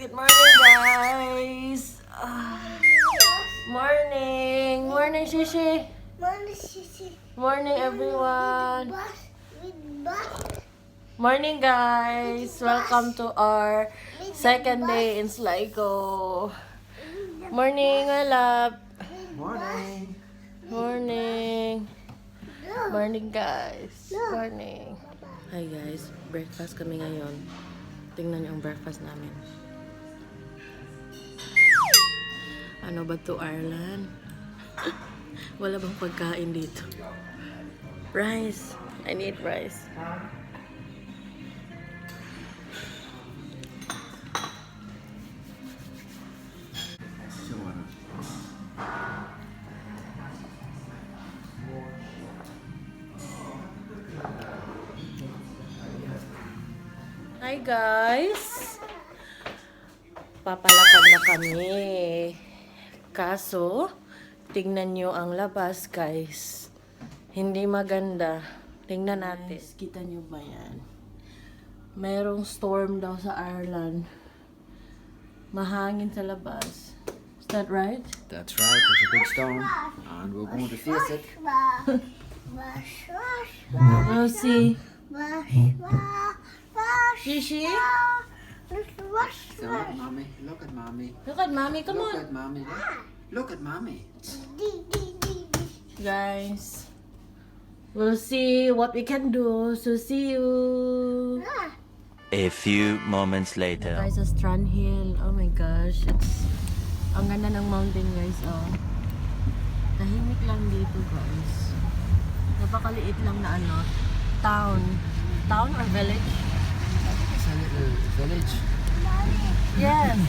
Good morning, guys. Morning. Morning, Shishi. Morning, Sissy. Morning, everyone. Bus. With bus. Morning, guys. Welcome to our second day in Sligo. Morning, my love. Morning. Morning. Morning, guys. Morning. Hi, guys. Breakfast kami ngayon. Tingnan niyo ang breakfast namin. Ano ba to, Ireland? Wala bang pagkain dito? Rice. I need rice. Cebuana. Hi, guys. Papalakad na kami. Kaso, tingnan nyo ang labas, guys. Hindi maganda. Tingnan natin. Guys, kita nyo ba yan? Merong storm daw sa Ireland. Mahangin sa labas. Is that right? That's right, there's a big storm and we're going to face it. We'll see. Shishi? So, mommy, look at mommy. Look at mommy, come Look on. at mommy. Look at mommy. Guys, we'll see what we can do. So see you. A few moments later. Guys, sa Strand Hill. Oh my gosh, it's ang ganda ng mountain, guys. Oh, tahimik lang dito, guys. Napakaliit lang na ano, town or village. It's a little village. Yes.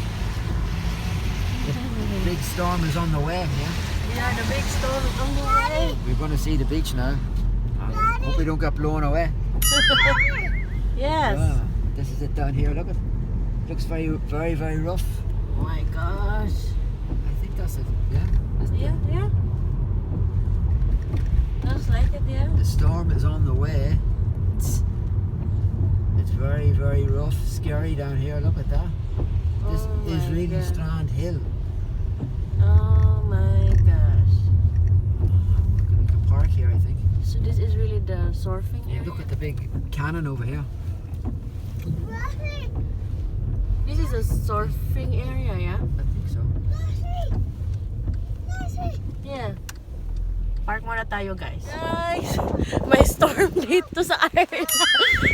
The big storm is on the way, yeah? Yeah, the big storm is on the way. We're going to see the beach now. Hope we don't get blown away. Yes. Ah, this is it down here, look at it. Looks very, very, very rough. Oh my gosh. I think that's it, yeah? Isn't it? Yeah. Looks like it, yeah. The storm is on the way. It's very, very rough, scary down here. Look at that. This Oh is my really God. Strand Hill. Oh my gosh. We can park here, I think. So this is really the surfing area? Look at the big cannon over here. This is a surfing area, yeah? I think so. Yeah. Park muna tayo, guys. Guys, may storm dito sa Ireland.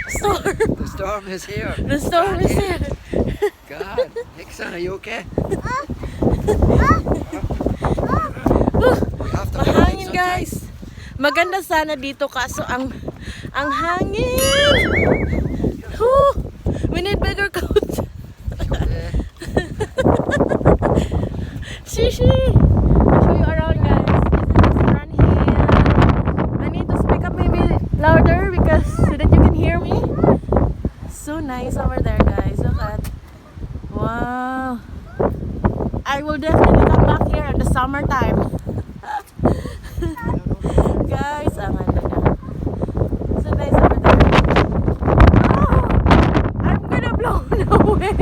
Storm. The storm is here. The storm is here. God, Nixon, are you okay? We have to Mahangin, guys. Maganda sana dito kaso ang hangin. Whew. We need bigger coats. Shishi. I'll show you around, guys. This is the Strand Hill. I need to speak up maybe louder because so that you can hear me. So nice over there, guys. Look at. Wow. I will definitely come back here in the summertime. Guys, ang ganda na. So nice over there. Oh, I'm gonna blow away.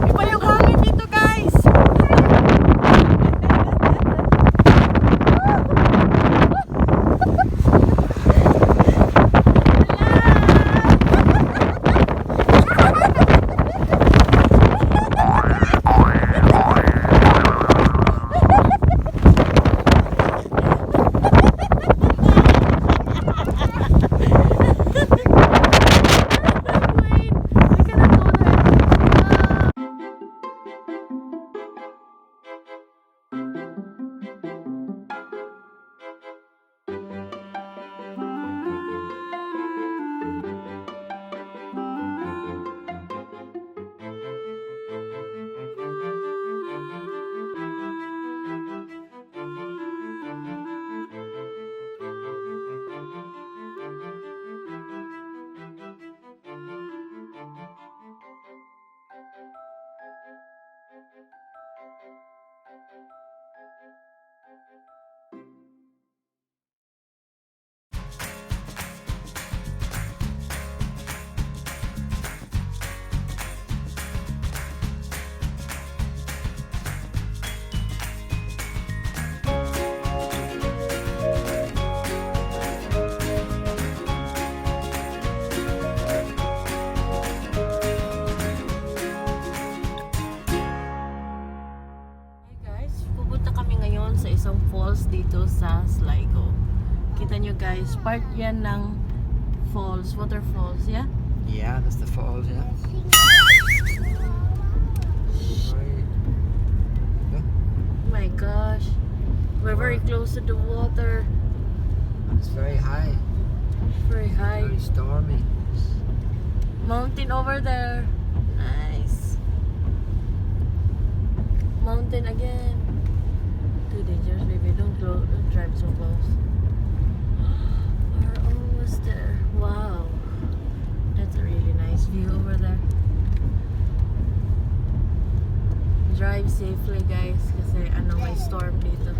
Iba yung hangin dito, guys. makita nyo guys, part yan ng falls, waterfalls, yeah? Yeah, that's the falls, yeah. Oh my gosh, we're very close to the water. It's very high, Very high. very stormy. Mountain over there. Nice. Mountain again. Too dangerous, baby. Don't drive so close. We're almost there. Wow. That's a really nice view over there. Drive safely guys kasi ano may storm dito.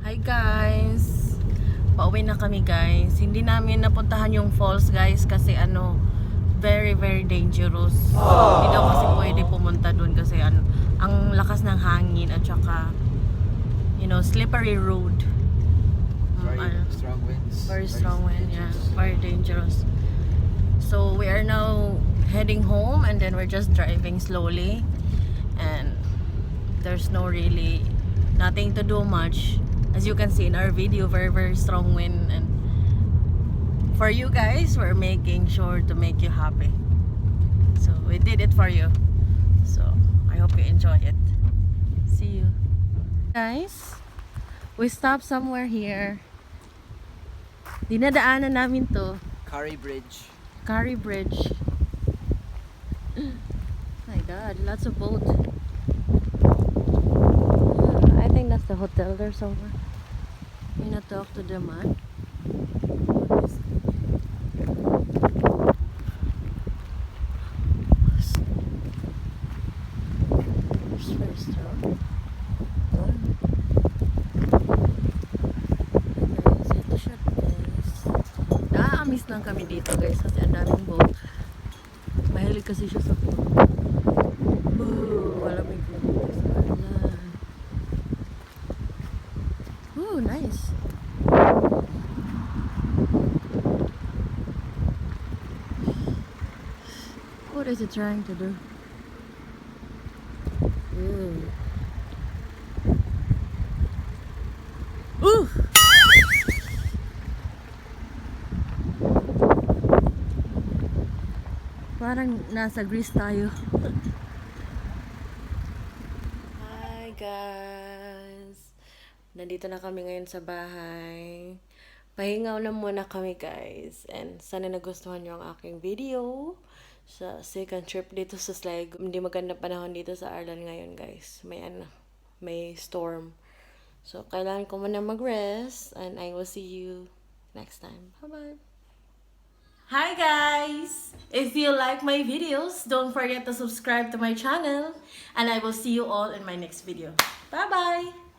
Hi guys! Pauwi na kami guys. Hindi namin napuntahan yung falls guys kasi ano, very dangerous. Hindi daw kasi pwede pumunta dun kasi ano, ang lakas ng hangin at saka you know, slippery road. Very strong winds. Very strong wind, yeah. dangerous. Very dangerous. So we are now heading home and then we're just driving slowly and there's no really nothing to do much. As you can see in our video, very strong wind, and for you guys, we're making sure to make you happy. So we did it for you. So I hope you enjoy it. See you. Guys, we stopped somewhere here. Dinadaanan namin to. Curry Bridge. Curry Bridge. My God, lots of boat. I think that's the hotel there somewhere. I'm gonna talk to them, man. It's very strong. Guys, ito siya guys. Nakakamiss lang kami dito guys kasi ang daming boat. Mahilig kasi siya sa boat. Malamig na guys. Oh, nice. What is it trying to do? Ooh. Ooh! Parang nasa Greece tayo. Hi guys! Nandito na kami ngayon sa bahay. Pahingaw na muna kami guys. And sana nagustuhan nyo ang aking video sa second trip dito sa Sligo. Hindi maganda panahon dito sa Ireland ngayon guys. May storm. So kailangan ko muna mag-rest. And I will see you next time. Bye-bye! Hi guys! If you like my videos, don't forget to subscribe to my channel. And I will see you all in my next video. Bye-bye!